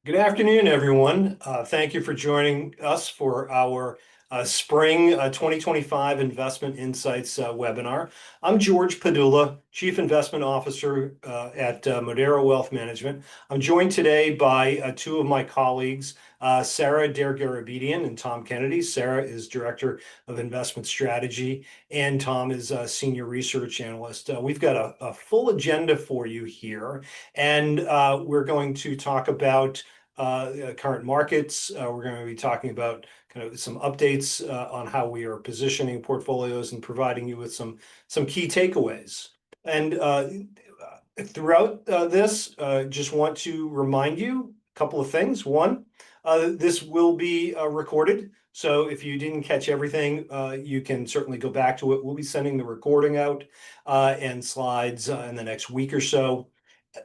Good afternoon, everyone. Thank you for joining us for our Spring 2025 Investment Insights webinar. I'm George Padula, Chief Investment Officer at Modera Wealth Management. I'm joined today by two of my colleagues, Sarah Dergarabedian and Tom Kennedy. Sarah is Director of Investment Strategy, and Tom is a Senior Research Analyst. We've got a full agenda for you here, and we're going to talk about current markets. We're going to be talking about kind of some updates on how we are positioning portfolios and providing you with some key takeaways. And throughout this, just want to remind you a couple of things. One, this will be recorded. So if you didn't catch everything, you can certainly go back to it. We'll be sending the recording out and slides in the next week or so.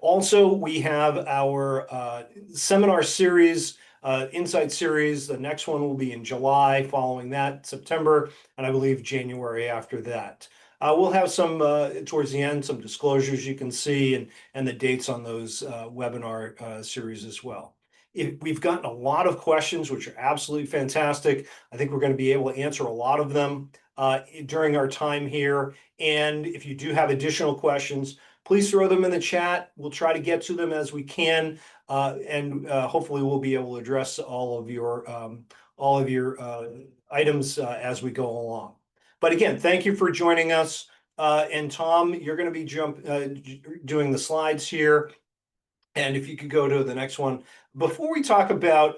Also, we have our seminar series, Insight series. The next one will be in July, following that, September, and I believe January after that. We'll have some, towards the end, some disclosures you can see and the dates on those webinar series as well. We've gotten a lot of questions, which are absolutely fantastic. I think we're going to be able to answer a lot of them during our time here. And if you do have additional questions, please throw them in the chat. We'll try to get to them as we can, and hopefully we'll be able to address all of your items as we go along. But again, thank you for joining us. And Tom, you're going to be doing the slides here. And if you could go to the next one. Before we talk about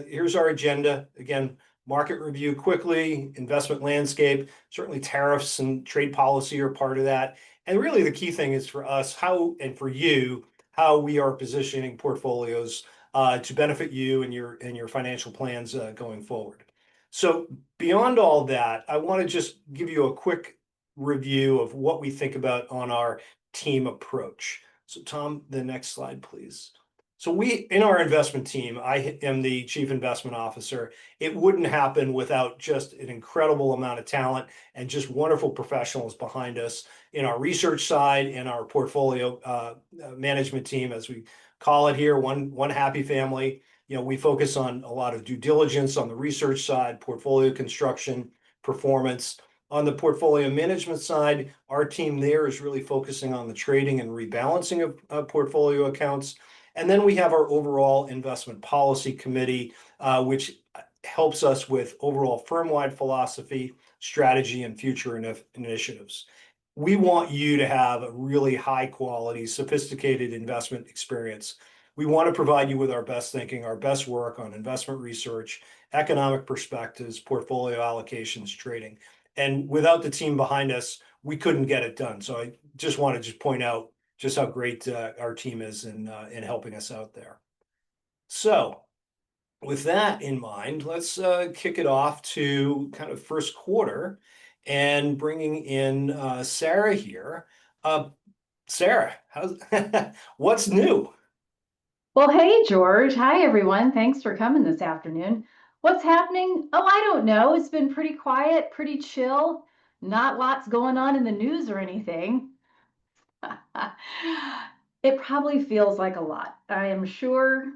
here's our agenda. Again, market review quickly, investment landscape, certainly tariffs and trade policy are part of that. And really the key thing is for us, and for you, how we are positioning portfolios to benefit you and your financial plans going forward. So beyond all that, I want to just give you a quick review of what we think about on our team approach. So Tom, the next slide, please. So in our investment team, I am the Chief Investment Officer. It wouldn't happen without just an incredible amount of talent and just wonderful professionals behind us in our research side and our portfolio management team, as we call it here, one happy family. We focus on a lot of due diligence on the research side, portfolio construction, performance. On the portfolio management side, our team there is really focusing on the trading and rebalancing of portfolio accounts. And then we have our overall investment policy committee, which helps us with overall firm-wide philosophy, strategy, and future initiatives. We want you to have a really high-quality, sophisticated investment experience. We want to provide you with our best thinking, our best work on investment research, economic perspectives, portfolio allocations, trading. And without the team behind us, we couldn't get it done. So I just want to point out just how great our team is in helping us out there. So with that in mind, let's kick it off to kind of first quarter and bringing in Sarah here. Sarah, what's new? Well, hey, George. Hi, everyone. Thanks for coming this afternoon. What's happening? Oh, I don't know. It's been pretty quiet, pretty chill. Not lots going on in the news or anything. It probably feels like a lot. I am sure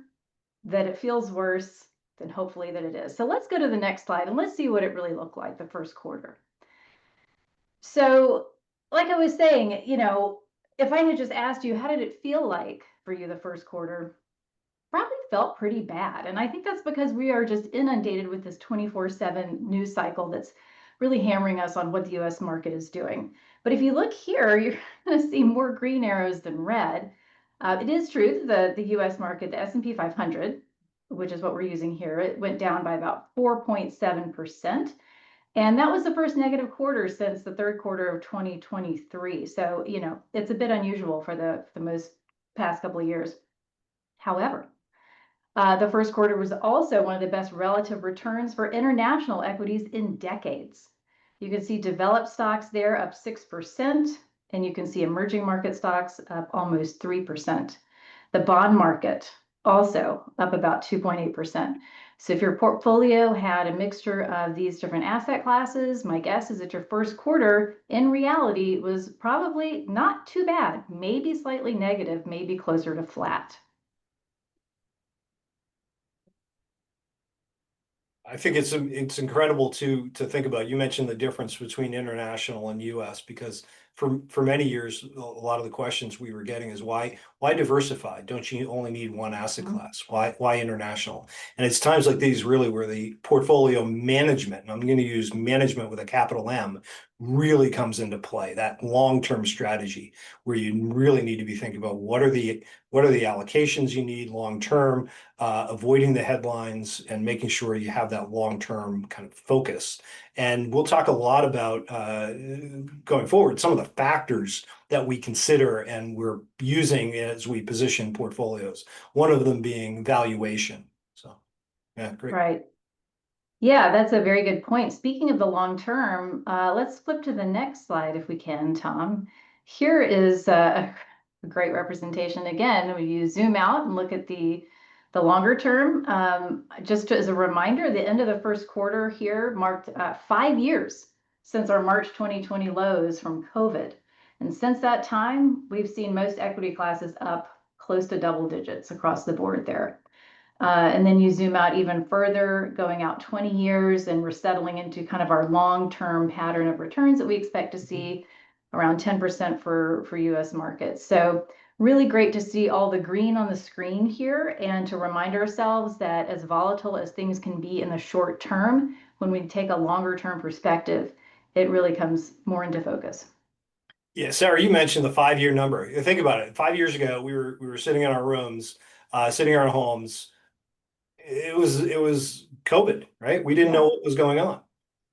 that it feels worse than hopefully that it is. So let's go to the next slide and let's see what it really looked like the first quarter. So, like I was saying, if I had just asked you, how did it feel like for you the first quarter? Probably felt pretty bad. And I think that's because we are just inundated with this 24/7 news cycle that's really hammering us on what the US market is doing. But if you look here, you're going to see more green arrows than red. It is true that the US market, the S&P 500, which is what we're using here, it went down by about 4.7%. And that was the first negative quarter since the third quarter of 2023. So, it's a bit unusual for the most past couple of years. However, the first quarter was also one of the best relative returns for international equities in decades. You can see developed stocks there up 6%, and you can see emerging market stocks up almost 3%. The bond market also up about 2.8%. So if your portfolio had a mixture of these different asset classes, my guess is that your first quarter in reality was probably not too bad, maybe slightly negative, maybe closer to flat. I think it's incredible to think about. You mentioned the difference between international and US because for many years, a lot of the questions we were getting is why diversify? Don't you only need one asset Mhm. class? Why international? And it's times like these really where the portfolio management, and I'm going to use management with a capital M, really comes into play. That long-term strategy where you really need to be thinking about what are the allocations you need long term, avoiding the headlines and making sure you have that long-term kind of focus. And we'll talk a lot about going forward, some of the factors that we consider and we're using as we position portfolios. One of them being valuation. So, yeah, great. Right. Yeah, that's a very good point. Speaking of the long term, let's flip to the next slide if we can, Tom. Here is a great representation. Again, when you zoom out and look at the longer term, just as a reminder, the end of the first quarter here marked 5 years since our March 2020 lows from COVID. And since that time, we've seen most equity classes up close to double digits across the board there. And then you zoom out even further, going out 20 years, and we're settling into kind of our long-term pattern of returns that we expect to see around 10% for US markets. So really great to see all the green on the screen here and to remind ourselves that as volatile as things can be in the short term, when we take a longer term perspective, it really comes more into focus. Yeah, Sarah, you mentioned the 5 year number. Think about it. 5 years ago, we were sitting in our rooms, sitting in our homes. It was COVID, right? We didn't know Yeah. what was going on.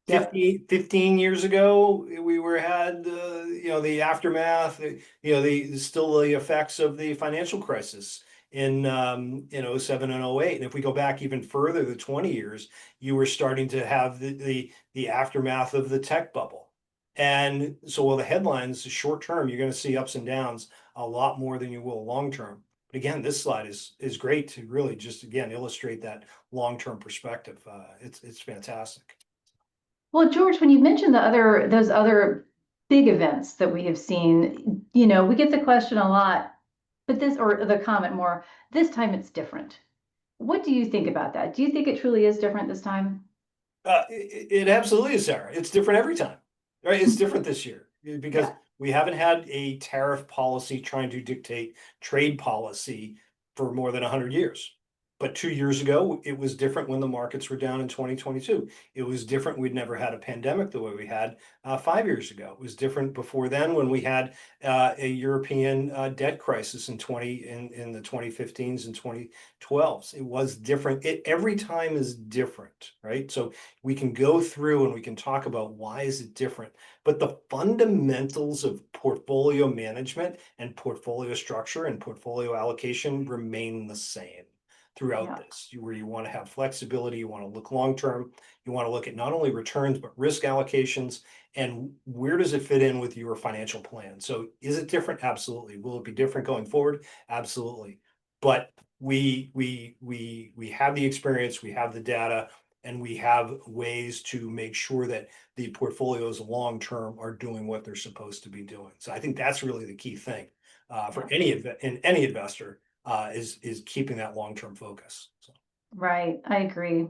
Yep. 15 years ago, we were had the aftermath, the still the effects of the financial crisis in '07 and '08. And if we go back even further, the 20 years, you were starting to have the aftermath of the tech bubble. And so while the headlines short term, you're going to see ups and downs a lot more than you will long term. But again, this slide is great to really just again illustrate that long term perspective. It's fantastic. Well, George, when you mentioned those other big events that we have seen, we get the question a lot, but or the comment more, this time it's different. What do you think about that? Do you think it truly is different this time? It absolutely is, Sarah. It's different every time, right? It's different this year because Yeah, we haven't had a tariff policy trying to dictate trade policy for more than 100 years. But 2 years ago, it was different when the markets were down in 2022. It was different. We'd never had a pandemic the way we had 5 years ago. It was different before then when we had a European debt crisis in the 2015s and 2012s. It was different. Every time is different, right? So we can go through and we can talk about why is it different, but the fundamentals of portfolio management and portfolio structure and portfolio allocation remain the same throughout yeah, this, where you want to have flexibility, you want to look long term, you want to look at not only returns but risk allocations, and where does it fit in with your financial plan. So is it different? Absolutely. Will it be different going forward? Absolutely. But we have the experience, we have the data, and we have ways to make sure that the portfolios long term are doing what they're supposed to be doing. So I think that's really the key thing for yeah. any investor is keeping that long term focus. So Right. I agree.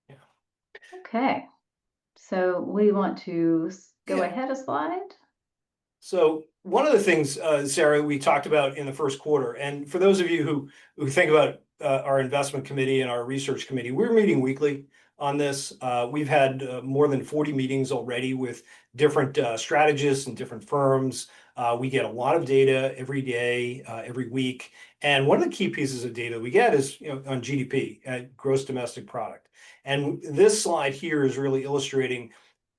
yeah, Okay. So we want to go yeah. ahead a slide. So one of the things, Sarah, we talked about in the first quarter, and for those of you who think about our investment committee and our research committee, we're meeting weekly on this. We've had more than 40 meetings already with different strategists and different firms. We get a lot of data every day, every week, and one of the key pieces of data we get is on GDP, gross domestic product. And this slide here is really illustrating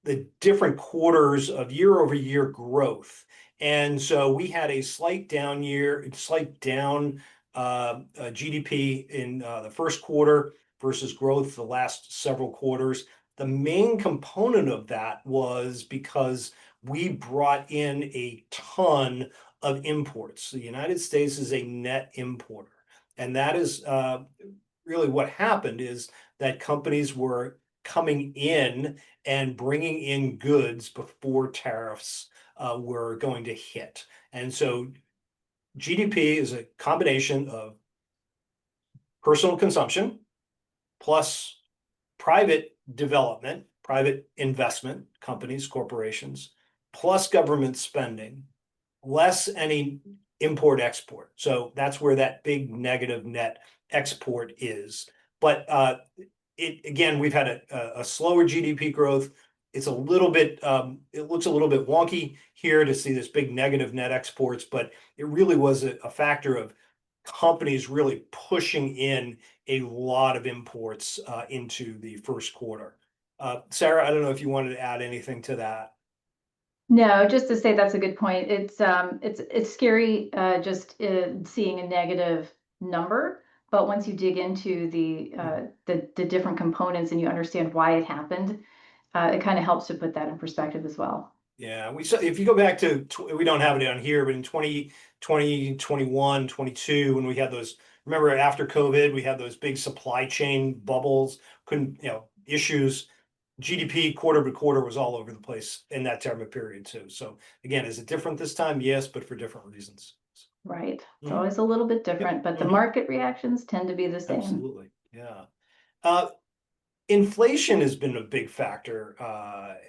the different quarters of year over year growth. And so we had a slight down GDP in the first quarter versus growth the last several quarters. The main component of that was because we brought in a ton of imports. The United States is a net importer. And that is really what happened is that companies were coming in and bringing in goods before tariffs were going to hit. And so GDP is a combination of personal consumption plus private development, private investment companies, corporations, plus government spending, less any import export. So that's where that big negative net export is. But again, we've had a slower GDP growth. It's a little bit, it looks a little bit wonky here to see this big negative net exports, but it really was a factor of companies really pushing in a lot of imports into the first quarter. Sarah, I don't know if you wanted to add anything to that. No, just to say that's a good point. It's scary just seeing a negative number, but once you dig into the different components and you understand why it happened, it kind of helps to put that in perspective as well. Yeah, we saw, if you go back to, we don't have it on here, but in 2020, 21, 22, when we had those, remember after COVID, we had those big supply chain bubbles, couldn't, issues. GDP quarter to quarter was all over the place in that time of period too. So again, is it different this time? Yes, but for different reasons. Right. It's Mhm. always a little bit Yep. different, but the Mhm. market reactions tend to be the same. Absolutely. Yeah. Uh, Inflation has been a big factor,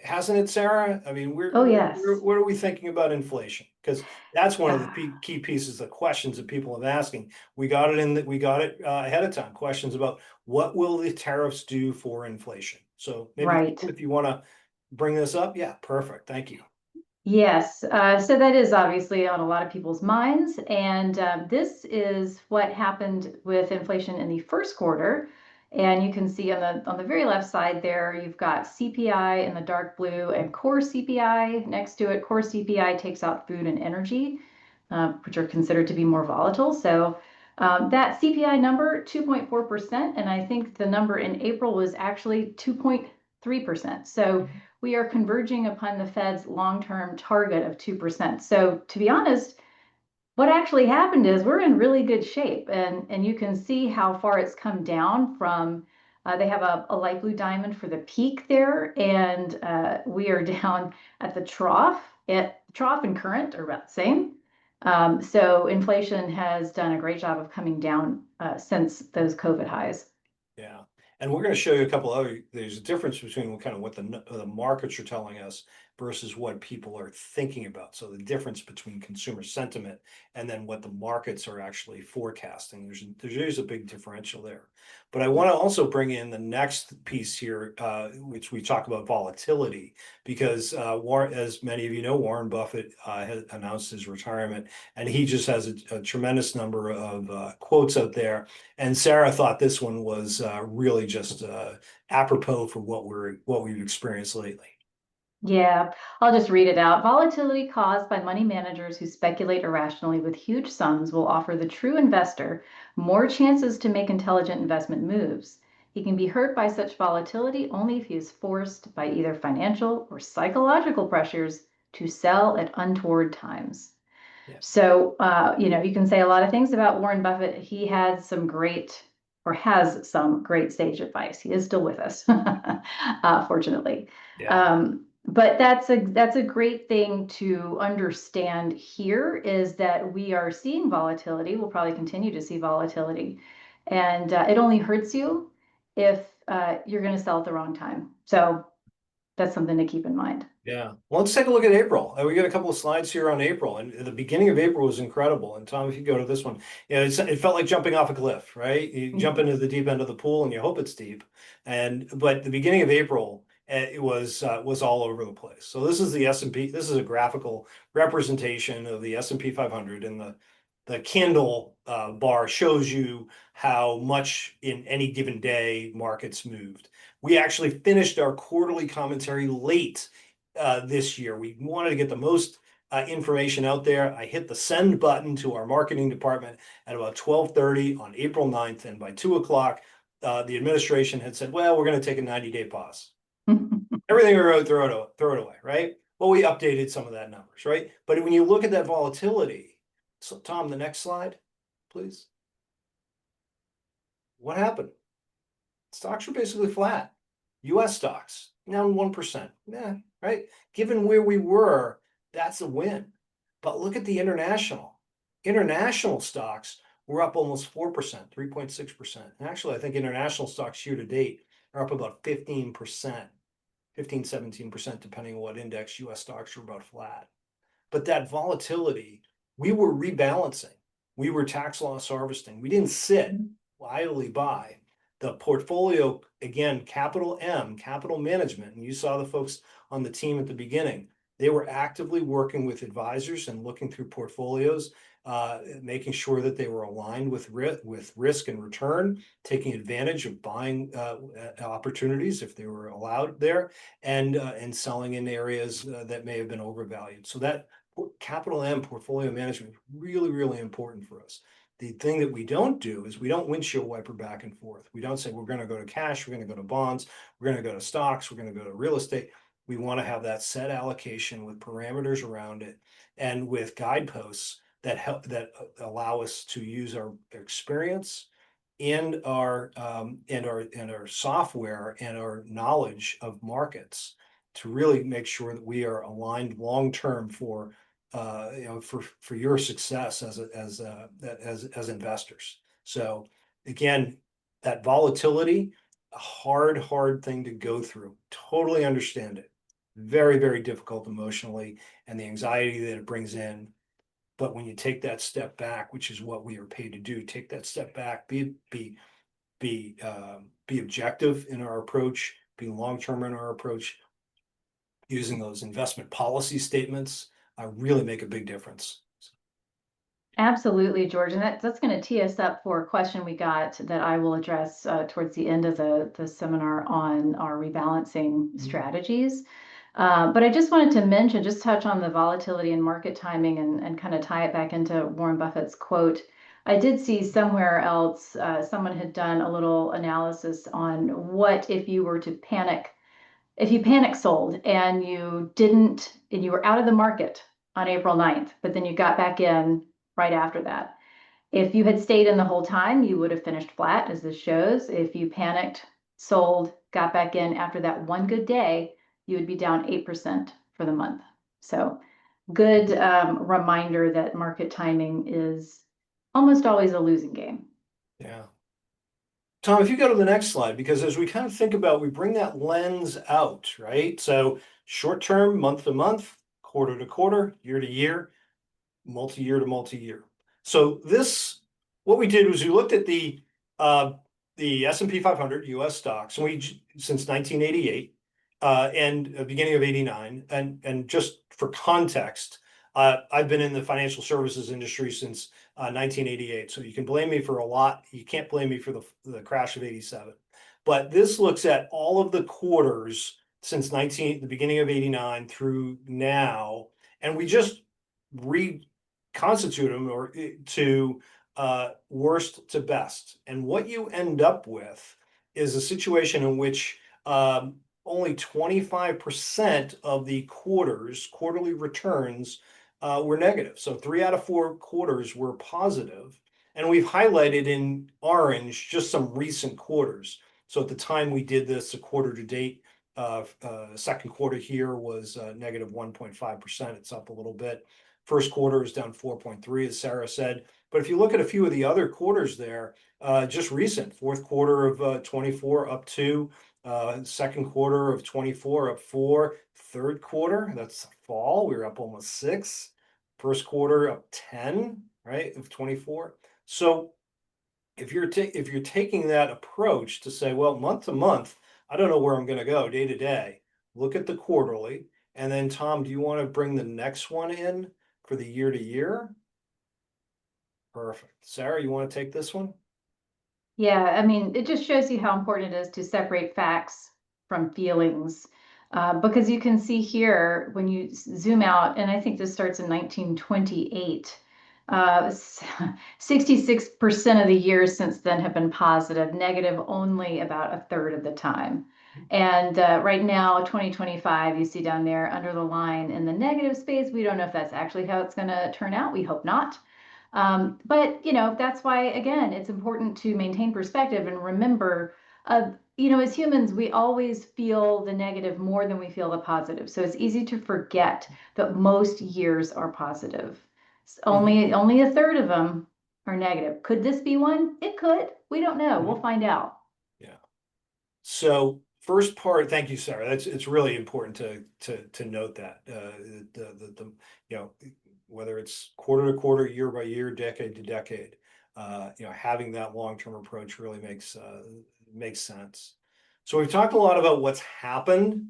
hasn't it, Sarah? I mean, Oh, yes. what are we thinking about inflation? Because that's one of the Ah, key pieces of questions that people have asking. We got it in that we got it ahead of time. Questions about what will the tariffs do for inflation? So maybe right. if you want to bring this up, yeah, perfect. Thank you. Yes, so that is obviously on a lot of people's minds, and this is what happened with inflation in the first quarter. And you can see on the very left side there, you've got CPI in the dark blue and core CPI next to it. Core CPI takes out food and energy, which are considered to be more volatile. So that CPI number, 2.4%, and I think the number in April was actually 2.3%. So we are converging upon the Fed's long-term target of 2%. So to be honest, what actually happened is we're in really good shape, and you can see how far it's come down from, they have a light blue diamond for the peak there, and we are down at the trough. Trough and current are about the same. So inflation has done a great job of coming down since those COVID highs. Yeah, and we're going to show you a couple other. There's a difference between what the markets are telling us versus what people are thinking about. So the difference between consumer sentiment and then what the markets are actually forecasting. There's a big differential there. But I want to also bring in the next piece here, which we talk about volatility, because Warren, as many of you know, Warren Buffett has announced his retirement, and he just has a tremendous number of quotes out there. And Sarah thought this one was really just apropos for what we've experienced lately. Yeah, I'll just read it out. Volatility caused by money managers who speculate irrationally with huge sums will offer the true investor more chances to make intelligent investment moves. He can be hurt by such volatility only if he is forced by either financial or psychological pressures to sell at untoward times. Yeah, So, you can say a lot of things about Warren Buffett. He had some great, or has some great sage advice. He is still with us, fortunately. yeah, But that's a great thing to understand here is that we are seeing volatility. We'll probably continue to see volatility, and it only hurts you if you're going to sell at the wrong time. So that's something to keep in mind. yeah. Well, let's take a look at April. We got a couple of slides here on April, and the beginning of April was incredible. And Tom, if you go to this one, it felt like jumping off a cliff, right? You jump into the deep end of the pool, and you hope it's deep. But the beginning of April, it was all over the place. So this is the S&P. This is a graphical representation of the S&P 500, and the candle bar shows you how much in any given day markets moved. We actually finished our quarterly commentary late this year. We wanted to get the most information out there. I hit the send button to our marketing department at about 12:30 on April 9th, and by 2 o'clock, the administration had said, well, we're going to take a 90-day pause. Everything we wrote, throw it away, right? Well, we updated some of that numbers, right? But when you look at that volatility, so Tom, the next slide, please. What happened? Stocks were basically flat. US stocks down 1%. Yeah, right. Given where we were, that's a win. But look at the international. International stocks were up almost 4%, 3.6%. And actually, I think international stocks year to date are up about 15%, 15, 17%, depending on what index. US stocks are about flat. But that volatility, we were rebalancing. We were tax loss harvesting. We didn't sit idly by. The portfolio, again, capital M, capital management, and you saw the folks on the team at the beginning. They were actively working with advisors and looking through portfolios, making sure that they were aligned with risk and return, taking advantage of buying opportunities if they were allowed there, and selling in areas that may have been overvalued. So that capital M, portfolio management, is really, really important for us. The thing that we don't do is we don't windshield wiper back and forth. We don't say we're going to go to cash, we're going to go to bonds, we're going to go to stocks, we're going to go to real estate. We want to have that set allocation with parameters around it and with guideposts that help, that allow us to use our experience and our software and our knowledge of markets to really make sure that we are aligned long term for for your success as investors. So again, that volatility, a hard thing to go through. Totally understand it. Very, very difficult emotionally, and the anxiety that it brings in. But when you take that step back, which is what we are paid to do, take that step back, be objective in our approach, be long-term in our approach, using those investment policy statements, really make a big difference. Absolutely, George. And that's going to tee us up for a question we got that I will address towards the end of the seminar on our rebalancing strategies. But I just wanted to mention, just touch on the volatility and market timing and kind of tie it back into Warren Buffett's quote. I did see somewhere else, someone had done a little analysis on what if you were to panic, if you panic sold and you didn't, and you were out of the market on April 9th, but then you got back in right after that. If you had stayed in the whole time, you would have finished flat, as this shows. If you panicked, sold, got back in after that one good day, you would be down 8% for the month. So good reminder that market timing is almost always a losing game. Yeah. Tom, if you go to the next slide, because as we kind of think about, we bring that lens out, right? So short term, month to month, quarter to quarter, year to year, multi-year to multi-year. So this, what we did was we looked at the S&P 500 US stocks, and we since 1988 and beginning of 89, and just for context, I've been in the financial services industry since 1988, so you can blame me for a lot. You can't blame me for the crash of 87. But this looks at all of the quarters since the beginning of 89 through now, and we just reconstitute them to worst to best. And what you end up with is a situation in which only 25% of the quarterly returns were negative. So 3 out of 4 quarters were positive. And we've highlighted in orange just some recent quarters. So at the time we did this, a quarter to date, second quarter here was negative 1.5%. It's up a little bit. First quarter is down 4.3, as Sarah said. But if you look at a few of the other quarters there, just recent, fourth quarter of 24 up 2, second quarter of 24 up 4, third quarter, that's fall, we were up almost 6, first quarter up 10, right, of 24. So if you're taking that approach to say, well, month to month, I don't know where I'm going to go day to day, look at the quarterly. And then Tom, do you want to bring the next one in for the year to year? Perfect. Sarah, you want to take this one? Yeah, I mean, it just shows you how important it is to separate facts from feelings. Because you can see here when you zoom out, and I think this starts in 1928, 66% of the years since then have been positive, negative only about a third of the time. And right now, 2025, you see down there under the line in the negative space, we don't know if that's actually how it's going to turn out. We hope not. But, that's why, again, it's important to maintain perspective and remember, as humans, we always feel the negative more than we feel the positive. So it's easy to forget that most years are positive. Only a third of them are negative. Could this be one? It could. We don't know. We'll find out. Yeah. So first part, thank you, Sarah. It's really important to note that the you know, whether it's quarter to quarter, year by year, decade to decade, having that long-term approach really makes sense. So we've talked a lot about what's happened.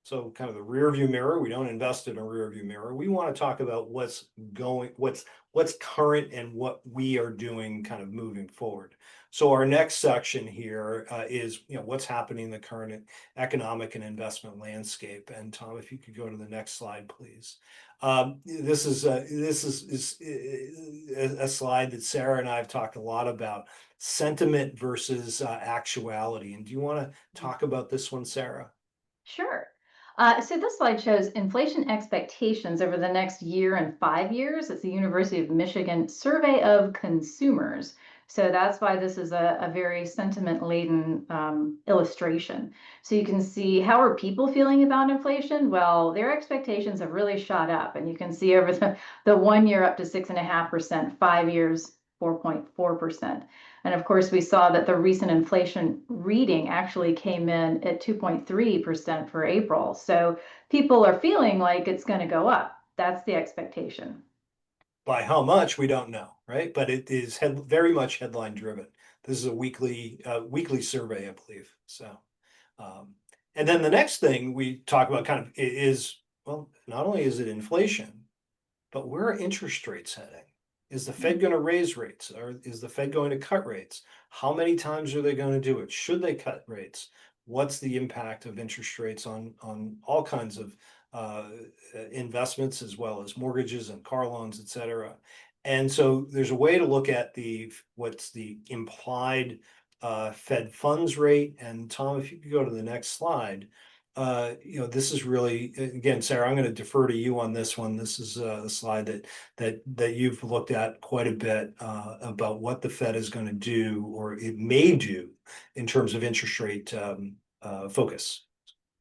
So kind of the rear view mirror. We don't invest in a rear view mirror. We want to talk about what's current and what we are doing kind of moving forward. So our next section here is what's happening in the current economic and investment landscape. And Tom, if you could go to the next slide, please. This is a slide that Sarah and I have talked a lot about, sentiment versus actuality. And do you want to talk about this one, Sarah? Sure. So this slide shows inflation expectations over the next year and 5 years. It's the University of Michigan survey of consumers. So that's why this is a very sentiment-laden illustration. So you can see, how are people feeling about inflation? Well, their expectations have really shot up. And you can see over the 1 year up to 6.5%, 5 years, 4.4%. And of course, we saw that the recent inflation reading actually came in at 2.3% for April. So people are feeling like it's going to go up. That's the expectation. By how much, we don't know, right? But it is very much headline driven. This is a weekly survey, I believe. So, and then the next thing we talk about kind of is, well, not only is it inflation, but where are interest rates heading? Is the Fed going to raise rates, or is the Fed going to cut rates? How many times are they going to do it? Should they cut rates? What's the impact of interest rates on all kinds of investments, as well as mortgages and car loans, et cetera? And so there's a way to look at what's the implied Fed funds rate. And Tom, if you could go to the next slide. This is really, again, Sarah, I'm going to defer to you on this one. This is the slide that you've looked at quite a bit about what the Fed is going to do, or it may do, in terms of interest rate focus.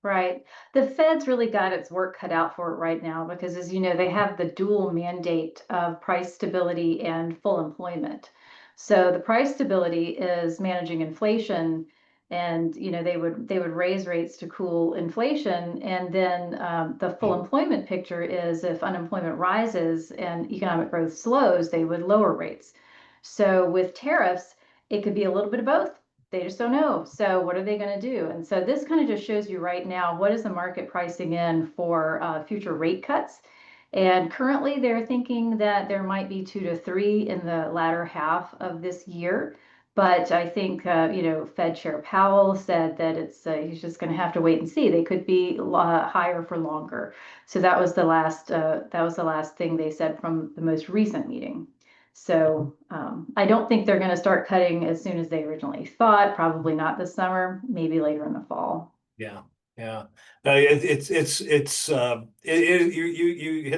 Right. The Fed's really got its work cut out for it right now because, as you know, they have the dual mandate of price stability and full employment. So the price stability is managing inflation, and they would raise rates to cool inflation, and then the full employment picture is, if unemployment rises and economic growth slows, they would lower rates. So with tariffs, it could be a little bit of both. They just don't know. So what are they going to do? And so this kind of just shows you right now, what is the market pricing in for future rate cuts? And currently they're thinking that there might be 2 to 3 in the latter half of this year. But I think, Fed Chair Powell said that he's just going to have to wait and see. They could be higher for longer. So that was the last thing they said from the most recent meeting. So I don't think they're going to start cutting as soon as they originally thought. Probably not this summer, maybe later in the fall. Yeah, yeah. No, you hit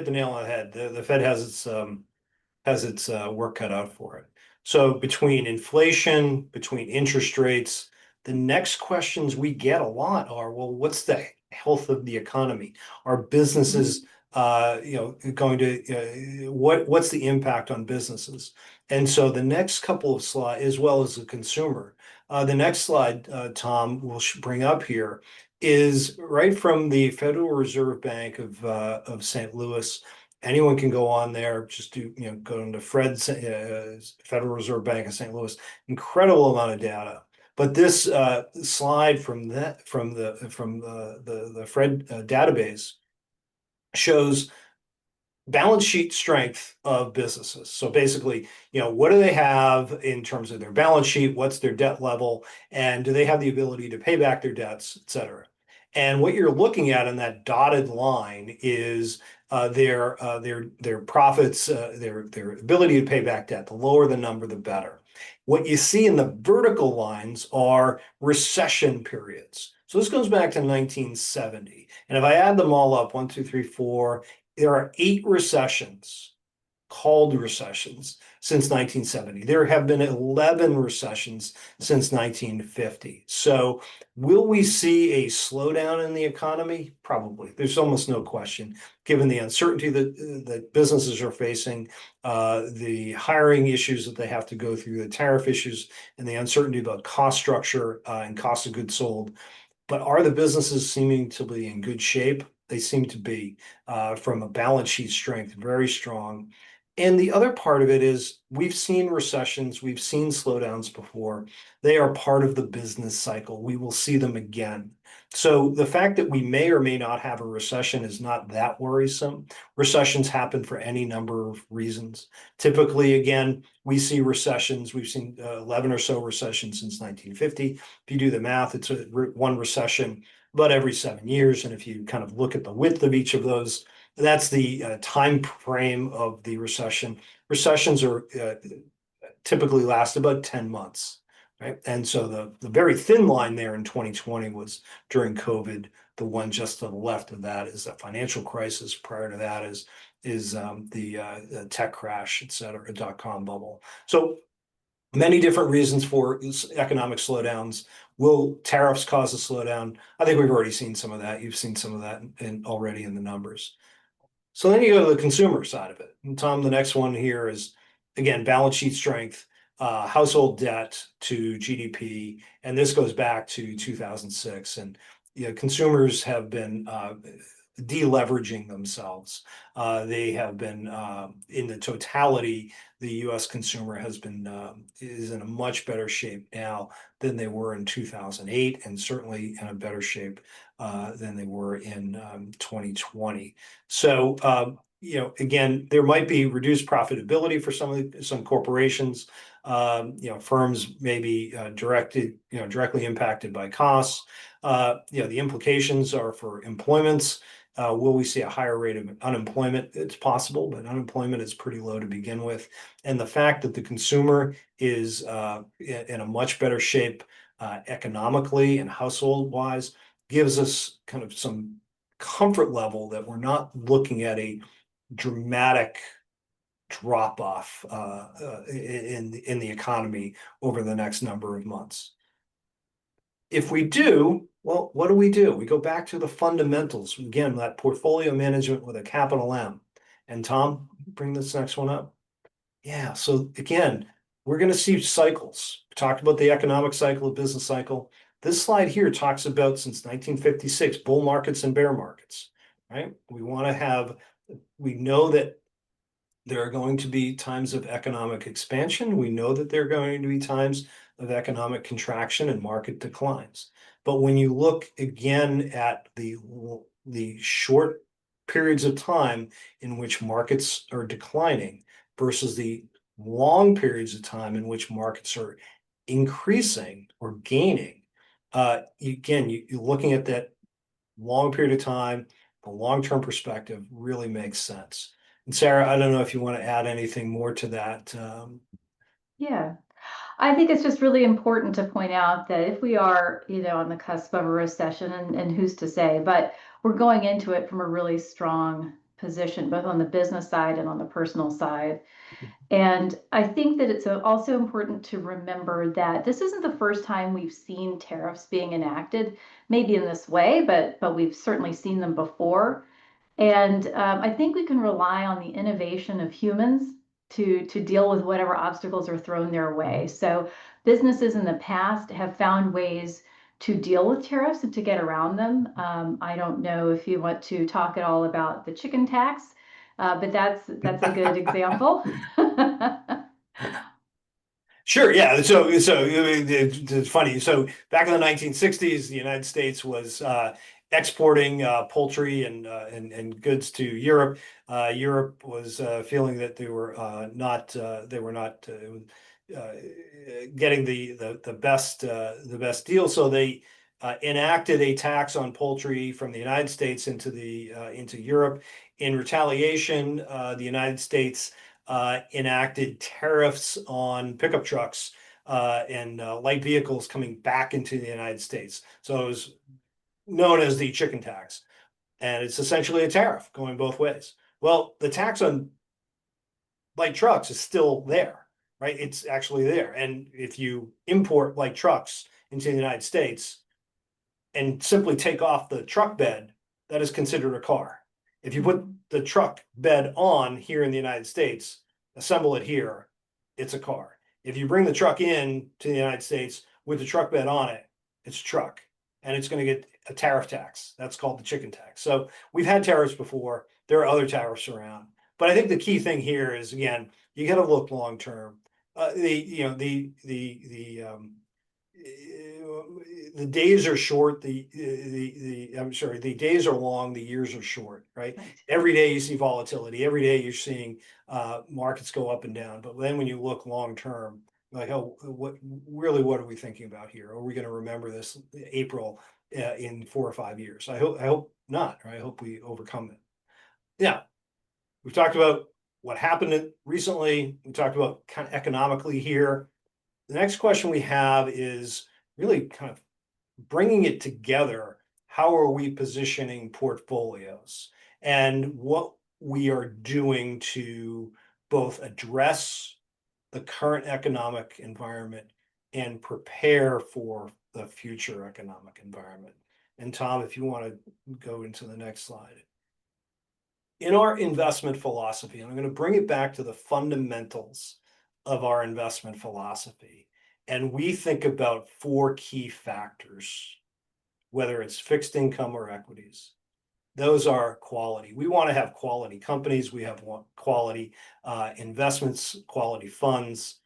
the nail on the head. The Fed has its work cut out for it. So between inflation, between interest rates, the next questions we get a lot are, well, what's the health of the economy? Are businesses going to what's the impact on businesses? And so the next couple of slides, as well as the consumer, the next slide, Tom, will bring up here, is right from the Federal Reserve Bank of St. Louis. Anyone can go on there, just go into Federal Reserve Bank of St. Louis. Incredible amount of data. But this slide from the Fred database shows balance sheet strength of businesses. So basically, what do they have in terms of their balance sheet? What's their debt level? And do they have the ability to pay back their debts, et cetera? And what you're looking at in that dotted line is their profits, their ability to pay back debt. The lower the number, the better. What you see in the vertical lines are recession periods. So this goes back to 1970. And if I add them all up, 1, 2, 3, 4, there are 8 recessions called recessions since 1970. There have been 11 recessions since 1950. So will we see a slowdown in the economy? Probably. There's almost no question, given the uncertainty that businesses are facing, the hiring issues that they have to go through, the tariff issues, and the uncertainty about cost structure and cost of goods sold. But are the businesses seeming to be in good shape? They seem to be, from a balance sheet strength, very strong. And the other part of it is we've seen recessions, we've seen slowdowns before. They are part of the business cycle. We will see them again. So the fact that we may or may not have a recession is not that worrisome. Recessions happen for any number of reasons. Typically, again, we see recessions. We've seen 11 or so recessions since 1950. If you do the math, it's one recession about every 7 years. And if you kind of look at the width of each of those, that's the time frame of the recession. Recessions are typically last about 10 months, right? And so the very thin line there in 2020 was during COVID. The one just to the left of that is a financial crisis. Prior to that is the tech crash, et cetera, dot-com bubble. So many different reasons for economic slowdowns. Will tariffs cause a slowdown? I think we've already seen some of that. You've seen some of that already in the numbers. So then you go to the consumer side of it. And Tom, the next one here is, again, balance sheet strength, household debt to GDP, and this goes back to 2006. And consumers have been deleveraging themselves. They have been, in the totality, the U.S. consumer is in a much better shape now than they were in 2008, and certainly in a better shape than they were in 2020. So, again, there might be reduced profitability for some corporations. Firms may be directly impacted by costs. The implications are for employments. Will we see a higher rate of unemployment? It's possible, but unemployment is pretty low to begin with. And the fact that the consumer is in a much better shape economically and household-wise gives us kind of some comfort level that we're not looking at a dramatic drop off in the economy over the next number of months. If we do, well, what do? We go back to the fundamentals. Again, that portfolio management with a capital M. And Tom, bring this next one up. Yeah, so again, we're going to see cycles. We talked about the economic cycle, the business cycle. This slide here talks about since 1956, bull markets and bear markets, right? We know that there are going to be times of economic expansion. We know that there are going to be times of economic contraction and market declines. But when you look again at the short periods of time in which markets are declining versus the long periods of time in which markets are increasing or gaining, again, you're looking at that long period of time, the long-term perspective really makes sense. And Sarah, I don't know if you want to add anything more to that. Yeah. I think it's just really important to point out that if we are, on the cusp of a recession, and who's to say, but we're going into it from a really strong position, both on the business side and on the personal side. And I think that it's also important to remember that this isn't the first time we've seen tariffs being enacted, maybe in this way, but we've certainly seen them before. And I think we can rely on the innovation of humans to deal with whatever obstacles are thrown their way. So businesses in the past have found ways to deal with tariffs and to get around them. I don't know if you want to talk at all about the chicken tax, but that's a good example. Sure, yeah. So it's funny. So back in the 1960s, the United States was exporting poultry and goods to Europe. Europe was feeling that they were not getting the best deal, so they enacted a tax on poultry from the United States into Europe. In retaliation, the United States enacted tariffs on pickup trucks and light vehicles coming back into the United States. So it was known as the chicken tax. And it's essentially a tariff going both ways. Well, the tax on light trucks is still there, right? It's actually there. And if you import light trucks into the United States and simply take off the truck bed, that is considered a car. If you put the truck bed on here in the United States, assemble it here, it's a car. If you bring the truck in to the United States with the truck bed on it, it's a truck. And it's going to get a tariff tax. That's called the chicken tax. So we've had tariffs before. There are other tariffs around. But I think the key thing here is, again, you got to look long term. The days are short. I'm sorry, the days are long. The years are short. Right. Right. Every day you see volatility. Every day you're seeing markets go up and down. But then when you look long term, like, oh, what are we thinking about here? Are we going to remember this April in 4 or 5 years? I hope not. Or I hope we overcome it. Yeah, we've talked about what happened recently. We talked about kind of economically here. The next question we have is really kind of bringing it together. How are we positioning portfolios and what we are doing to both address the current economic environment and prepare for the future economic environment? And Tom, if you want to go into the next slide. In our investment philosophy, and I'm going to bring it back to the fundamentals of our investment philosophy. And we think about 4 key factors, whether it's fixed income or equities. Those are quality. We want to have quality companies. We have quality investments, quality funds.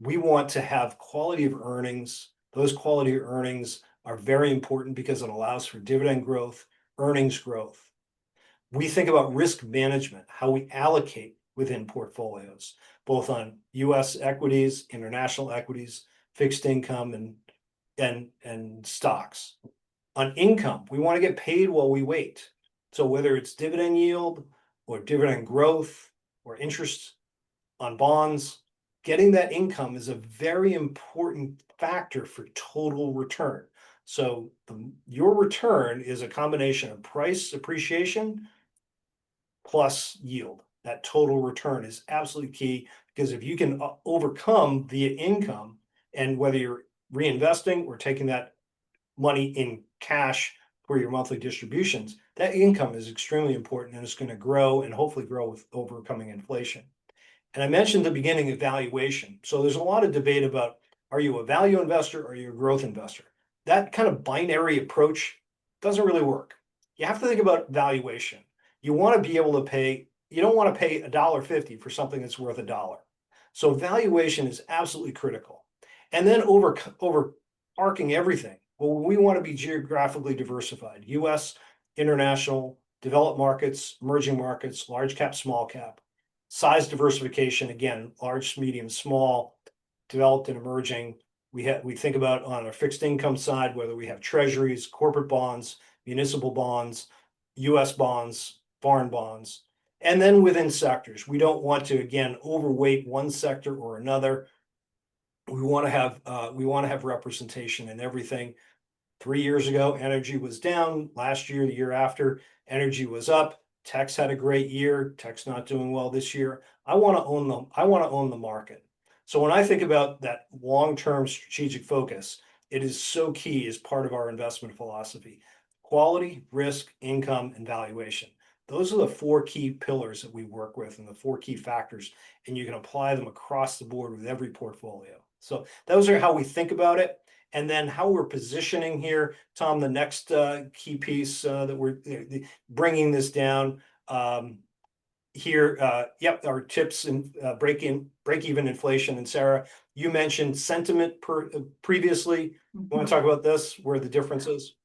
We want to have quality of earnings. Those quality earnings are very important because it allows for dividend growth, earnings growth. We think about risk management, how we allocate within portfolios, both on US equities, international equities, fixed income, and stocks. On income, we want to get paid while we wait. So whether it's dividend yield or dividend growth or interest on bonds, getting that income is a very important factor for total return. So your return is a combination of price appreciation plus yield. That total return is absolutely key, because if you can overcome via income, and whether you're reinvesting or taking that money in cash for your monthly distributions, that income is extremely important, and it's going to grow and hopefully grow with overcoming inflation. And I mentioned the beginning of valuation. So there's a lot of debate about, are you a value investor or are you a growth investor? That kind of binary approach doesn't really work. You have to think about valuation. You want to be able to pay, you don't want to pay $1.50 for something that's worth $1. So valuation is absolutely critical. And then overarching everything, well, we want to be geographically diversified: US, international, developed markets, emerging markets, large cap, small cap. Size diversification, again, large, medium, small, developed and emerging. We think about on our fixed income side, whether we have treasuries, corporate bonds, municipal bonds, US bonds, foreign bonds. And then within sectors, we don't want to, again, overweight one sector or another. We want to have representation in everything. 3 years ago, energy was down. Last year, the year after, energy was up. Tech's had a great year. Tech's not doing well this year. I want to own them. I want to own the market. So when I think about that long-term strategic focus, it is so key as part of our investment philosophy: quality, risk, income, and valuation. Those are the 4 key pillars that we work with, and the 4 key factors, and you can apply them across the board with every portfolio. So those are how we think about it. And then how we're positioning here, Tom, the next key piece that we're bringing this down here. Yep, our tips and break even inflation. And Sarah, you mentioned sentiment previously. You want to talk about this, where the difference is?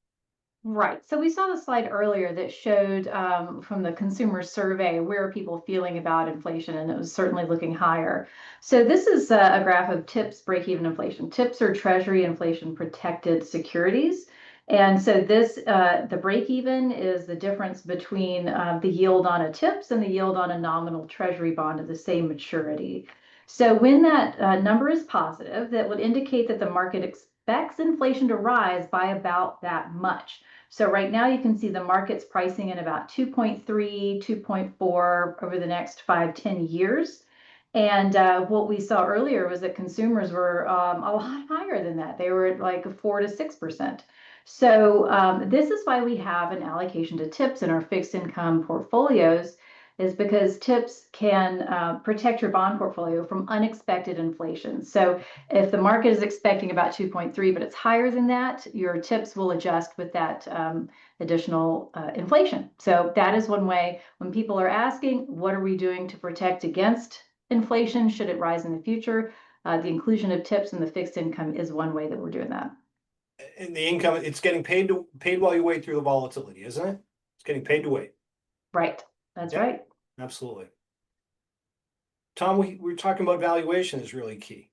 Right. So we saw the slide earlier that showed from the consumer survey, where are people feeling about inflation, and it was certainly looking higher. So this is a graph of TIPS break-even inflation. TIPS are Treasury inflation protected securities. And so this, the break-even is the difference between the yield on a TIPS and the yield on a nominal Treasury bond of the same maturity. So when that number is positive, that would indicate that the market expects inflation to rise by about that much. So right now you can see the market's pricing in about 2.3, 2.4 over the next 5, 10 years. And what we saw earlier was that consumers were a lot higher than that. They were at like 4 to 6%. So this is why we have an allocation to tips in our fixed income portfolios, is because tips can protect your bond portfolio from unexpected inflation. So if the market is expecting about 2.3, but it's higher than that, your tips will adjust with that additional inflation. So that is one way when people are asking, what are we doing to protect against inflation should it rise in the future? The inclusion of tips in the fixed income is one way that we're doing that. And the income, it's getting paid while you wait through the volatility, isn't it? It's getting paid to wait. Right. That's Yeah, right. absolutely. Tom, we were talking about valuation is really key.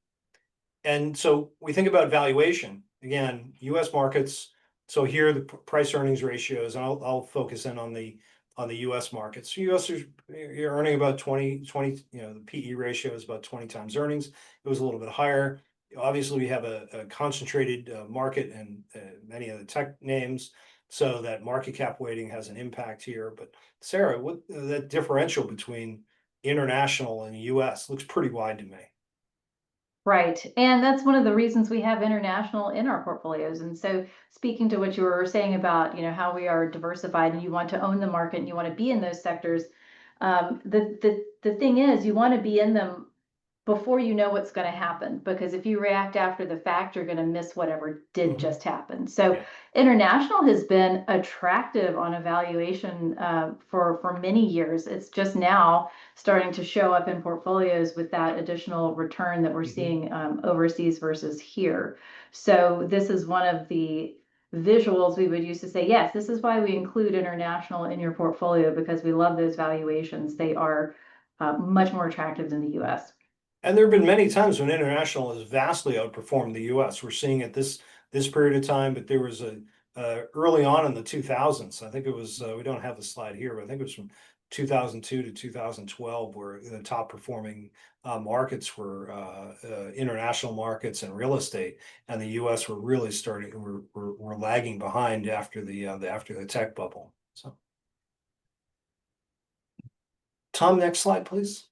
And so we think about valuation, again, US markets. So here the price earnings ratios, and I'll focus in on the US markets. US you're earning about 20, the PE ratio is about 20 times earnings. It was a little bit higher. Obviously, we have a concentrated market and many of the tech names, so that market cap weighting has an impact here. But Sarah, what that differential between international and US looks pretty wide to me. Right. And that's one of the reasons we have international in our portfolios. And so speaking to what you were saying about, how we are diversified and you want to own the market and you want to be in those sectors, the thing is you want to be in them before you know what's going to happen, because if you react after the fact, you're going to miss whatever did just happen. So Yeah. international has been attractive on evaluation for many years. It's just now starting to show up in portfolios with that additional return that we're seeing overseas versus here. So this is one of the visuals we would use to say, yes, this is why we include international in your portfolio, because we love those valuations. They are much more attractive than the US. And there have been many times when international has vastly outperformed the US. We're seeing it this period of time, but there was a early on in the 2000s. I think it was we don't have the slide here, but I think it was from 2002 to 2012 where the top performing markets were international markets and real estate, and the US were really starting were lagging behind after the tech bubble. So, Tom, next slide, please.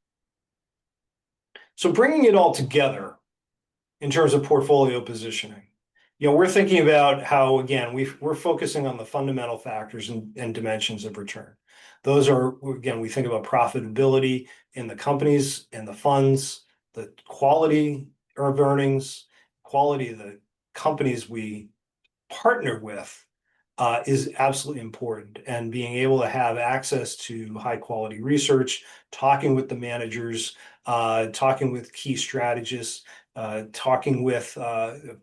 So bringing it all together in terms of portfolio positioning, we're thinking about how, again, we're focusing on the fundamental factors and dimensions of return. Those are, again, we think about profitability in the companies and the funds, the quality of earnings, quality of the companies we partner with is absolutely important. And being able to have access to high quality research, talking with the managers, talking with key strategists, talking with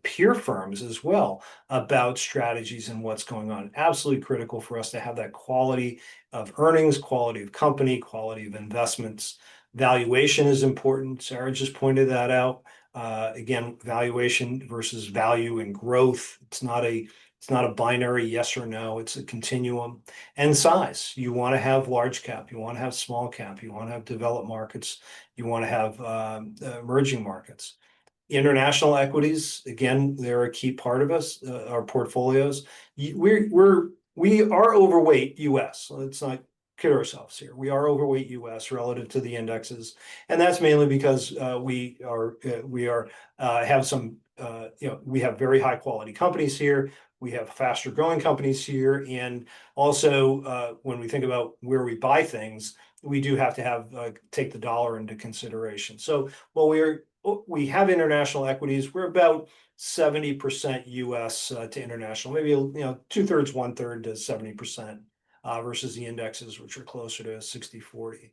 peer firms as well about strategies and what's going on. Absolutely critical for us to have that quality of earnings, quality of company, quality of investments. Valuation is important. Sarah just pointed that out. Again, valuation versus value and growth. It's not a binary yes or no. It's a continuum. And size. You want to have large cap. You want to have small cap. You want to have developed markets. You want to have emerging markets. International equities, again, they're a key part of our portfolios. We are overweight US. Let's not kid ourselves here. We are overweight US relative to the indexes, and that's mainly because we have some we have very high quality companies here. We have faster growing companies here, and also when we think about where we buy things, we do have to have take the dollar into consideration. So while we have international equities, we're about 70% US to international, maybe 2/3, 1/3 to 70%. Versus the indexes, which are closer to 60-40.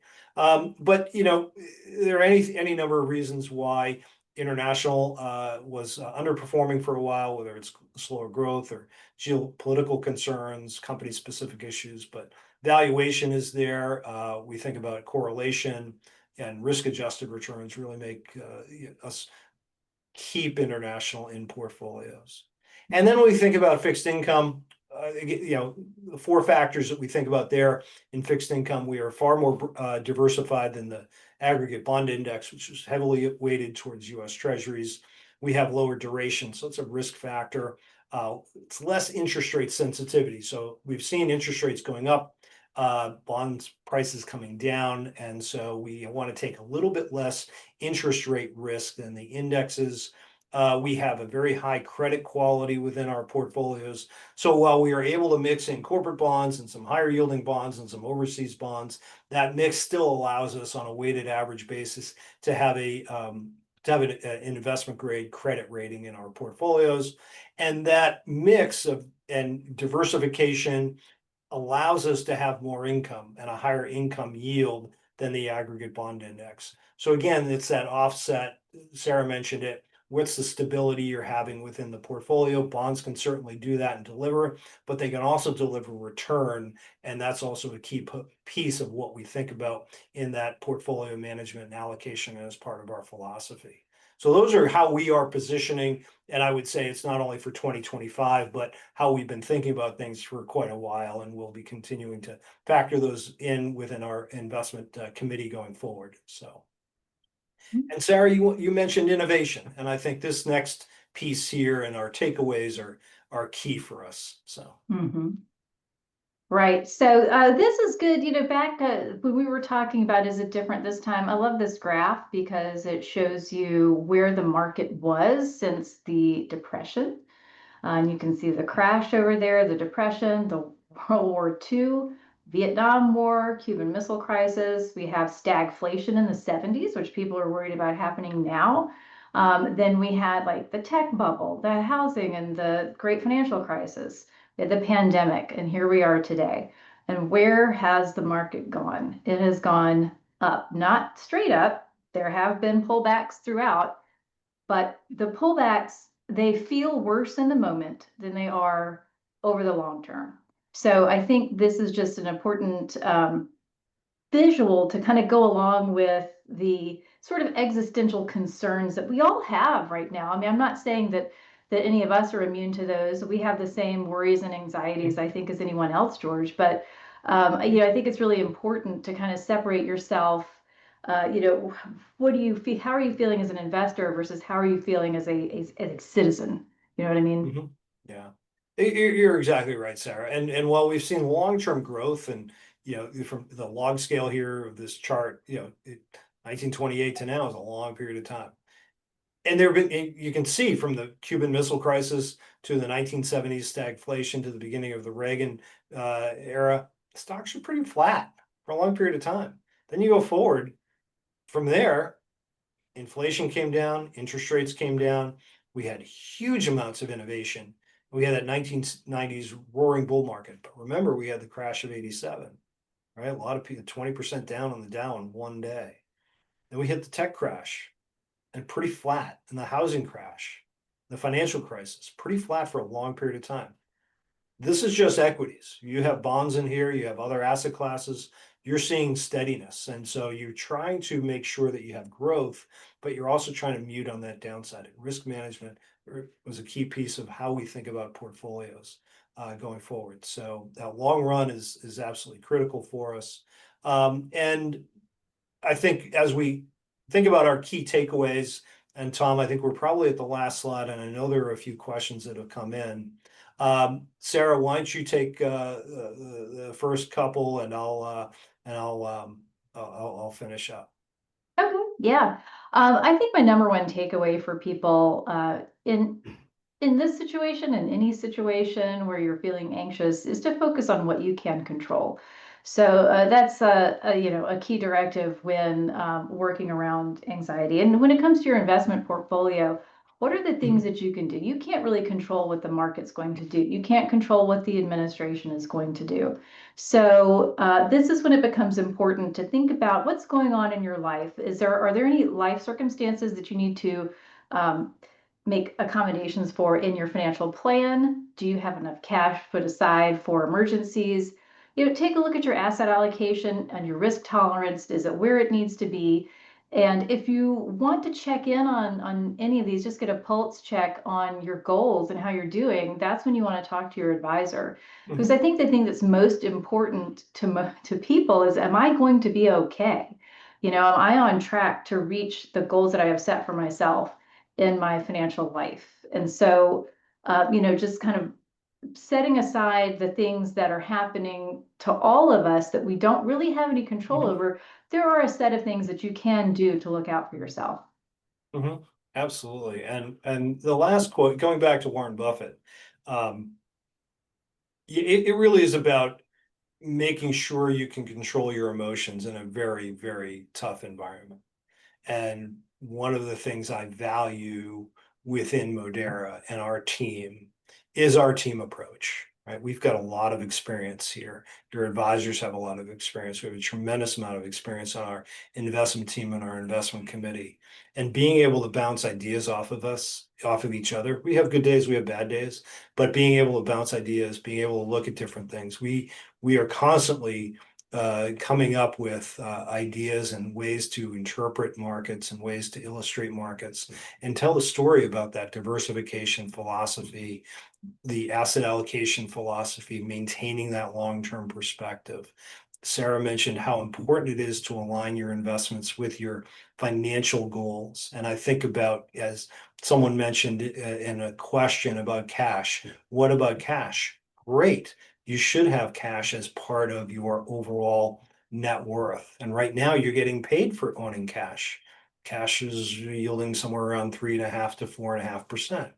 But there are any number of reasons why international was underperforming for a while, whether it's slower growth or geopolitical concerns, company specific issues, but valuation is there. We think about correlation and risk adjusted returns really make us keep international in portfolios. And then when we think about fixed income, the four factors that we think about there in fixed income, we are far more diversified than the aggregate bond index, which is heavily weighted towards US Treasuries. We have lower duration, so it's a risk factor. It's less interest rate sensitivity. So we've seen interest rates going up. bonds prices coming down. And so we want to take a little bit less interest rate risk than the indexes. We have a very high credit quality within our portfolios. So while we are able to mix in corporate bonds and some higher yielding bonds and some overseas bonds, that mix still allows us on a weighted average basis to have an investment grade credit rating in our portfolios. And that mix of and diversification allows us to have more income and a higher income yield than the aggregate bond index. So again, it's that offset. Sarah mentioned it. What's the stability you're having within the portfolio? Bonds can certainly do that and deliver, but they can also deliver return. And that's also a key piece of what we think about in that portfolio management and allocation as part of our philosophy. So those are how we are positioning. And I would say it's not only for 2025, but how we've been thinking about things for quite a while, and we'll be continuing to factor those in within our investment committee going forward. So, and Sarah, you mentioned innovation, and I think this next piece here and our takeaways are key for us. So. Mhm. Right. So this is good. Back when we were talking about, is it different this time? I love this graph because it shows you where the market was since the Depression. And you can see the crash over there, the Depression, the World War II, Vietnam War, Cuban Missile Crisis. We have stagflation in the 70s, which people are worried about happening now. Then we had like the tech bubble, the housing, and the great financial crisis, the pandemic, and here we are today. And where has the market gone? It has gone up, not straight up. There have been pullbacks throughout, but the pullbacks, they feel worse in the moment than they are over the long term. So I think this is just an important visual to kind of go along with the sort of existential concerns that we all have right now. I mean, I'm not saying that any of us are immune to those. We have the same worries and anxieties, I think, as anyone else, George. But I think it's really important to kind of separate yourself. What do you feel? How are you feeling as an investor versus how are you feeling as a citizen? You know what I mean? Mhm. Yeah, you're exactly right, Sarah. And while we've seen long-term growth and, from the log scale here of this chart, 1928 to now is a long period of time. And you can see from the Cuban Missile Crisis to the 1970s stagflation to the beginning of the Reagan era, stocks are pretty flat for a long period of time. Then you go forward from there, inflation came down, interest rates came down. We had huge amounts of innovation. We had that 1990s roaring bull market. But remember, we had the crash of 87, right? A lot of people, 20% down on the Dow in one day. Then we hit the tech crash and pretty flat, and the housing crash, the financial crisis, pretty flat for a long period of time. This is just equities. You have bonds in here, you have other asset classes, you're seeing steadiness. And so you're trying to make sure that you have growth, but you're also trying to mute on that downside. And risk management was a key piece of how we think about portfolios going forward. So that long run is absolutely critical for us. And I think as we think about our key takeaways, and Tom, I think we're probably at the last slide, and I know there are a few questions that have come in. Sarah, why don't you take the first couple, and I'll finish up. Okay, yeah. I think my number one takeaway for people in this situation, in any situation where you're feeling anxious, is to focus on what you can control. So that's a key directive when working around anxiety. And when it comes to your investment portfolio, what are the things that you can do? You can't really control what the market's going to do. You can't control what the administration is going to do. So this is when it becomes important to think about what's going on in your life. Are there any life circumstances that you need to make accommodations for in your financial plan? Do you have enough cash put aside for emergencies? Take a look at your asset allocation and your risk tolerance. Is it where it needs to be? And if you want to check in on any of these, just get a pulse check on your goals and how you're doing. That's when you want to talk to your advisor. Because I think the thing that's most important to people is, am I going to be okay? Am I on track to reach the goals that I have set for myself in my financial life? And so, just kind of setting aside the things that are happening to all of us that we don't really have any control over, there are a set of things that you can do to look out for yourself. Absolutely. And the last quote, going back to Warren Buffett, it really is about making sure you can control your emotions in a very, very tough environment. And one of the things I value within Modera and our team is our team approach, right? We've got a lot of experience here. Your advisors have a lot of experience. We have a tremendous amount of experience on our investment team and our investment committee. And being able to bounce ideas off of each other. We have good days, we have bad days, but being able to bounce ideas, being able to look at different things. We are constantly coming up with ideas and ways to interpret markets and ways to illustrate markets and tell the story about that diversification philosophy, the asset allocation philosophy, maintaining that long-term perspective. Sarah mentioned how important it is to align your investments with your financial goals. And I think about, as someone mentioned in a question about cash, what about cash? Great. You should have cash as part of your overall net worth. And right now you're getting paid for owning cash. Cash is yielding somewhere around 3.5 to 4.5%.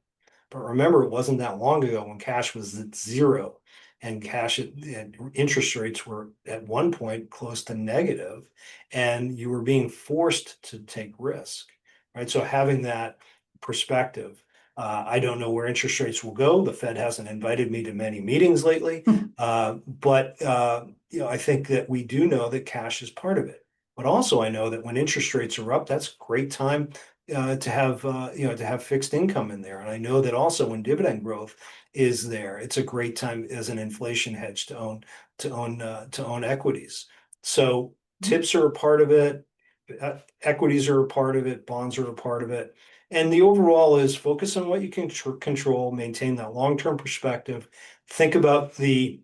But remember, it wasn't that long ago when cash was at zero and and interest rates were at one point close to negative, and you were being forced to take risk, right? So having that perspective, I don't know where interest rates will go. The Fed hasn't invited me to many meetings lately, but I think that we do know that cash is part of it. But also, I know that when interest rates are up, that's a great time to have fixed income in there. And I know that also when dividend growth is there, it's a great time as an inflation hedge to own equities. So tips are a part of it, equities are a part of it, bonds are a part of it. And the overall is focus on what you can control, maintain that long-term perspective, think about the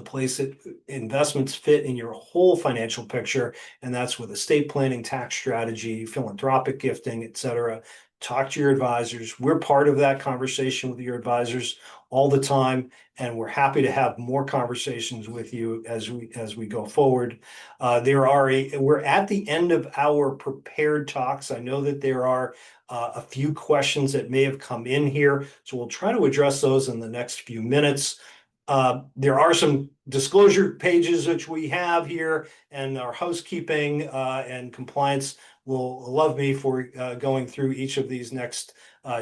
place that investments fit in your whole financial picture, and that's with estate planning, tax strategy, philanthropic gifting, et cetera. Talk to your advisors. We're part of that conversation with your advisors all the time, and we're happy to have more conversations with you as we go forward. We're at the end of our prepared talks. I know that there are a few questions that may have come in here, so we'll try to address those in the next few minutes. There are some disclosure pages which we have here, and our housekeeping and compliance will love me for going through each of these next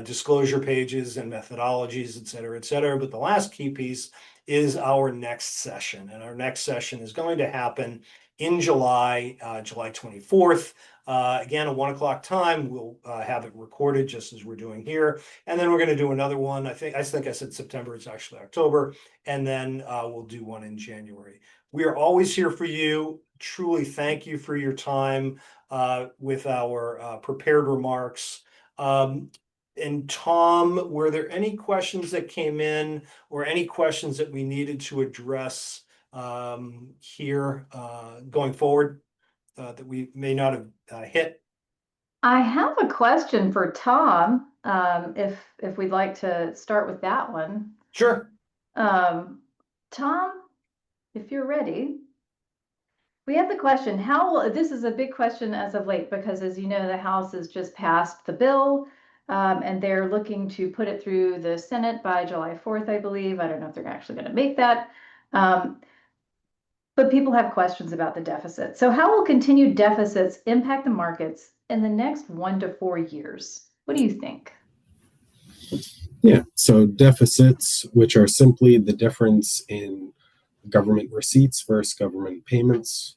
disclosure pages and methodologies, et cetera, et cetera. But the last key piece is our next session. And our next session is going to happen in July, July 24th. Again, at 1 o'clock time, we'll have it recorded just as we're doing here. And then we're going to do another one. I think I said September, it's actually October. And then we'll do one in January. We are always here for you. Truly thank you for your time with our prepared remarks. And Tom, were there any questions that came in or any questions that we needed to address here going forward that we may not have hit? I have a question for Tom, if we'd like to start with that one. Sure. Tom, if you're ready, we have the question, this is a big question as of late, because as you know, the House has just passed the bill, and they're looking to put it through the Senate by July 4th, I believe. I don't know if they're actually going to make that. But people have questions about the deficit. So how will continued deficits impact the markets in the next 1 to 4 years? What do you think? Yeah, so deficits, which are simply the difference in government receipts versus government payments,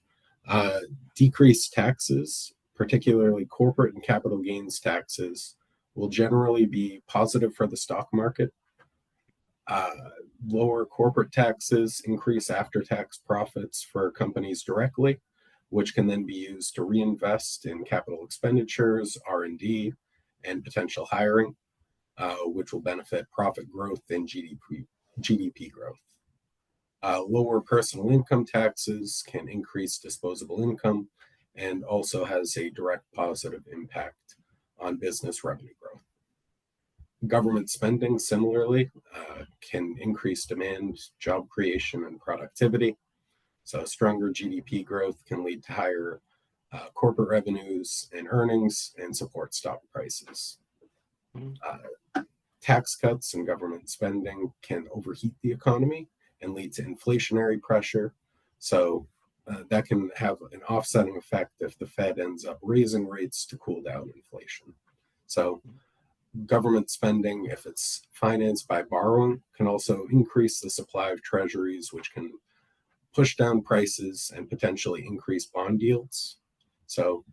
decreased taxes, particularly corporate and capital gains taxes, will generally be positive for the stock market. Lower corporate taxes increase after-tax profits for companies directly, which can then be used to reinvest in capital expenditures, R&D, and potential hiring, which will benefit profit growth and GDP growth. Lower personal income taxes can increase disposable income and also has a direct positive impact on business revenue growth. Government spending, similarly, can increase demand, job creation, and productivity. So, stronger GDP growth can lead to higher corporate revenues and earnings and support stock prices. Tax cuts and government spending can overheat the economy and lead to inflationary pressure. So, that can have an offsetting effect if the Fed ends up raising rates to cool down inflation. So, government spending, if it's financed by borrowing, can also increase the supply of treasuries, which can push down prices and potentially increase bond yields. So,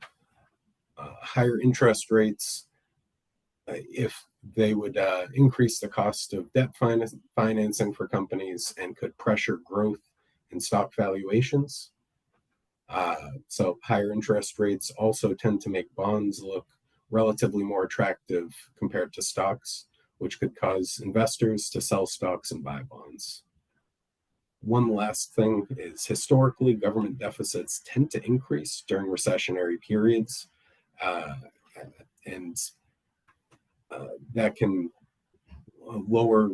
higher interest rates, if they would increase the cost of debt financing for companies and could pressure growth in stock valuations. So higher interest rates also tend to make bonds look relatively more attractive compared to stocks, which could cause investors to sell stocks and buy bonds. One last thing is, historically, government deficits tend to increase during recessionary periods, and that can lower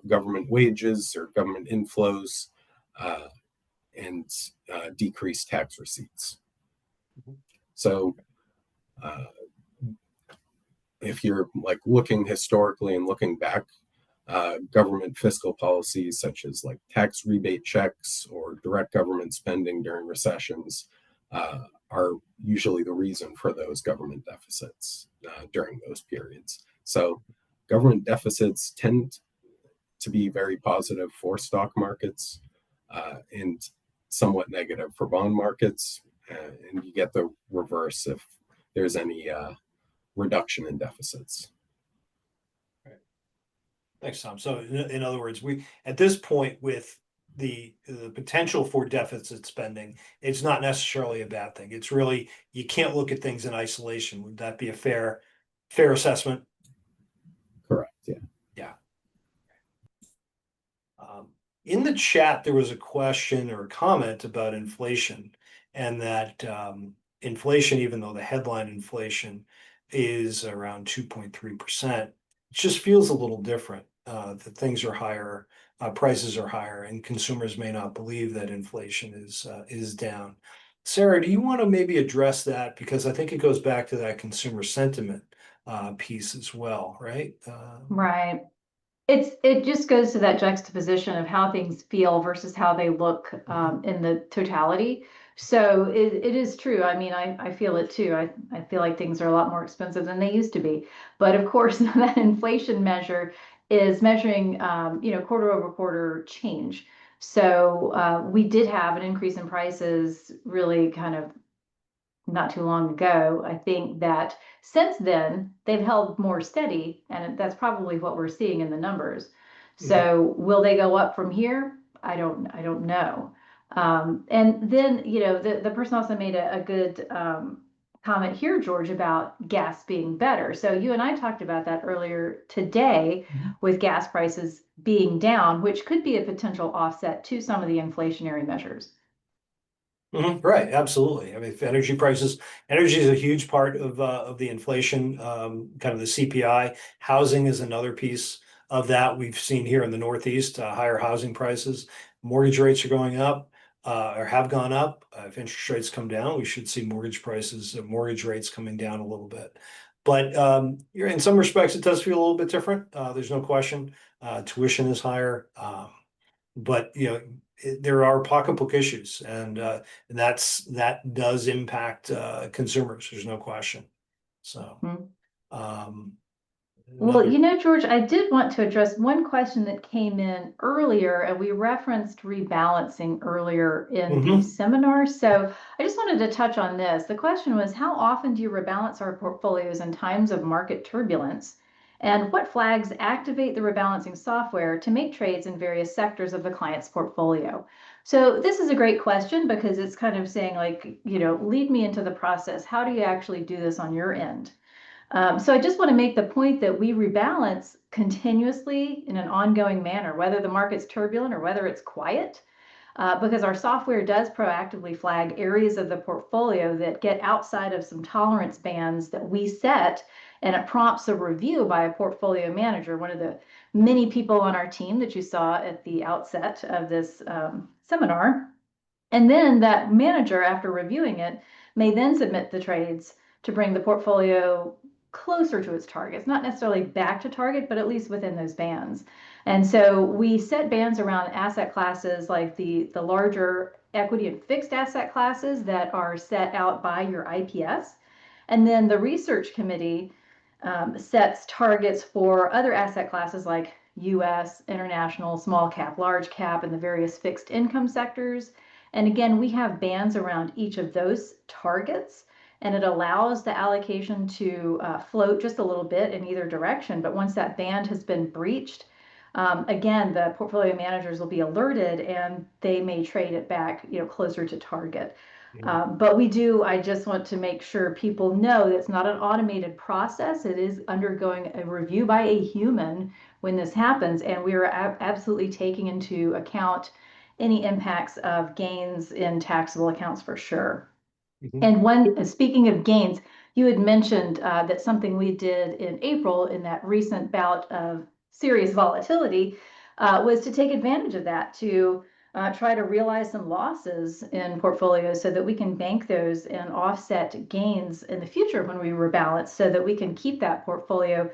government wages or government inflows and decrease tax receipts. So if you're like looking historically and looking back, government fiscal policies such as like tax rebate checks or direct government spending during recessions are usually the reason for those government deficits during those periods. So government deficits tend to be very positive for stock markets and somewhat negative for bond markets. And you get the reverse if there's any reduction in deficits. Right. Thanks, Tom. So in other words, we at this point with the potential for deficit spending, it's not necessarily a bad thing. It's really, you can't look at things in isolation. Would that be a fair assessment? Correct. Yeah. Yeah. In the chat, there was a question or a comment about inflation, and that inflation, even though the headline inflation is around 2.3%, it just feels a little different. That things are higher, prices are higher, and consumers may not believe that inflation is down. Sarah, do you want to maybe address that? Because I think it goes back to that consumer sentiment piece as well, right? Right. It just goes to that juxtaposition of how things feel versus how they look in the totality. So it is true. I mean, I feel it too. I feel like things are a lot more expensive than they used to be. But of course, that inflation measure is measuring, quarter over quarter change. So we did have an increase in prices really kind of not too long ago. I think that since then they've held more steady, and that's probably what we're seeing in the numbers. So will they go up from here? I don't know. And then, the person also made a good comment here, George, about gas being better. So you and I talked about that earlier today with gas prices being down, which could be a potential offset to some of the inflationary measures. Right, absolutely. I mean, if energy is a huge part of the inflation, kind of the CPI. Housing is another piece of that. We've seen here in the Northeast, higher housing prices. Mortgage rates are going up, or have gone up. If interest rates come down, we should see mortgage rates coming down a little bit. But in some respects, it does feel a little bit different. There's no question. Tuition is higher, but there are pocketbook issues, and that does impact consumers. There's no question. So, Well, George, I did want to address one question that came in earlier, and we referenced rebalancing earlier in the seminar. So I just wanted to touch on this. The question was, how often do you rebalance our portfolios in times of market turbulence? And what flags activate the rebalancing software to make trades in various sectors of the client's portfolio? So this is a great question because it's kind of saying, like, lead me into the process. How do you actually do this on your end? So I just want to make the point that we rebalance continuously in an ongoing manner, whether the market's turbulent or whether it's quiet. because our software does proactively flag areas of the portfolio that get outside of some tolerance bands that we set, and it prompts a review by a portfolio manager, one of the many people on our team that you saw at the outset of this seminar. And then that manager, after reviewing it, may then submit the trades to bring the portfolio closer to its targets, not necessarily back to target, but at least within those bands. And so we set bands around asset classes like the larger equity and fixed asset classes that are set out by your IPS. And then the research committee sets targets for other asset classes like US, international, small cap, large cap, and the various fixed income sectors. And again, we have bands around each of those targets, and it allows the allocation to float just a little bit in either direction. But once that band has been breached, again, the portfolio managers will be alerted and they may trade it back, closer to target. But I just want to make sure people know that it's not an automated process. It is undergoing a review by a human when this happens, and we are absolutely taking into account any impacts of gains in taxable accounts for sure. And speaking of gains, you had mentioned that something we did in April in that recent bout of serious volatility was to take advantage of that to try to realize some losses in portfolios so that we can bank those and offset gains in the future when we rebalance, so that we can keep that portfolio,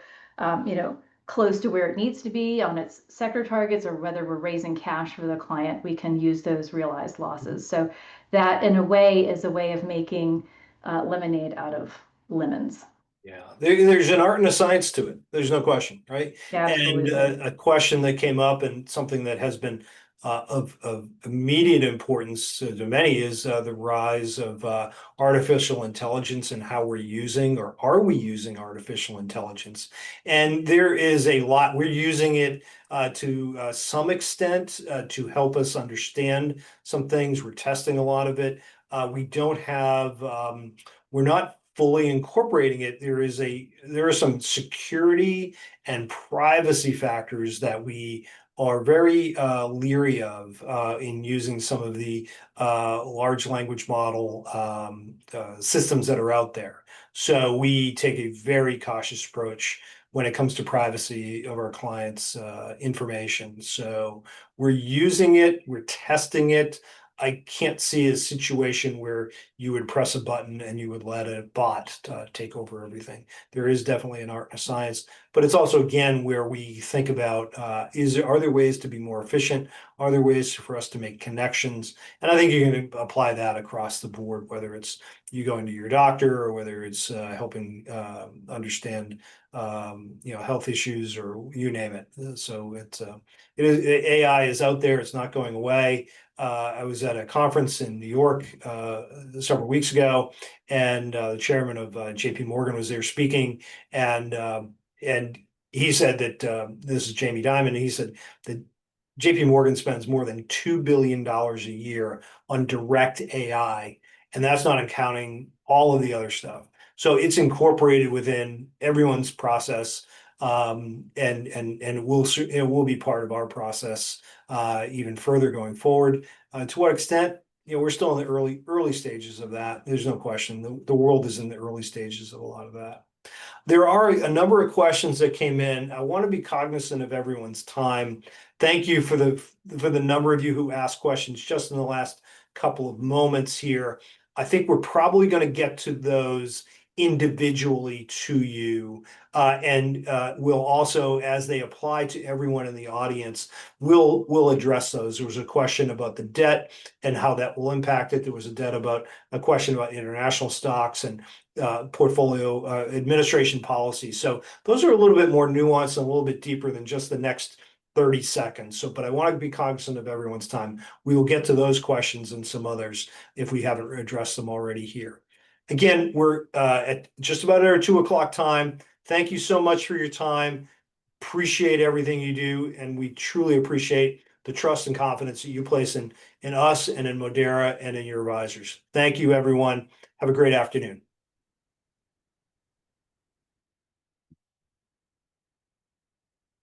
close to where it needs to be on its sector targets, or whether we're raising cash for the client, we can use those realized losses. So that, in a way, is a way of making lemonade out of lemons. Yeah, there's an art and a science to it. There's no question, right? Absolutely. And a question that came up, and something that has been of immediate importance to many, is the rise of artificial intelligence and how we're using, or are we using, artificial intelligence. And there is a lot. We're using it to some extent to help us understand some things. We're testing a lot of it. We don't have, we're not fully incorporating it. There are some security and privacy factors that we are very leery of in using some of the large language model systems that are out there. So we take a very cautious approach when it comes to privacy of our clients' information. So we're using it, we're testing it. I can't see a situation where you would press a button and you would let a bot take over everything. There is definitely an art and a science, but it's also, again, where we think about, are there ways to be more efficient? Are there ways for us to make connections? And I think you can apply that across the board, whether it's you going to your doctor, or whether it's helping understand health issues, or you name it. So AI is out there. It's not going away. I was at a conference in New York several weeks ago, and the chairman of JP Morgan was there speaking, and he said that this is Jamie Dimon. He said that JP Morgan spends more than $2 billion a year on direct AI, and that's not accounting all of the other stuff. So it's incorporated within everyone's process, and it will be part of our process even further going forward. To what extent? We're still in the early stages of that. There's no question. The world is in the early stages of a lot of that. There are a number of questions that came in. I want to be cognizant of everyone's time. Thank you for the number of you who asked questions just in the last couple of moments here. I think we're probably going to get to those individually to you, and we'll also, as they apply to everyone in the audience, we'll address those. There was a question about the debt and how that will impact it. There was a question about international stocks and portfolio administration policy. So those are a little bit more nuanced and a little bit deeper than just the next 30 seconds. But I want to be cognizant of everyone's time. We will get to those questions and some others if we haven't addressed them already here. Again, we're at just about our 2:00 time. Thank you so much for your time. Appreciate everything you do, and we truly appreciate the trust and confidence that you place in us and in Modera and in your advisors. Thank you, everyone. Have a great afternoon.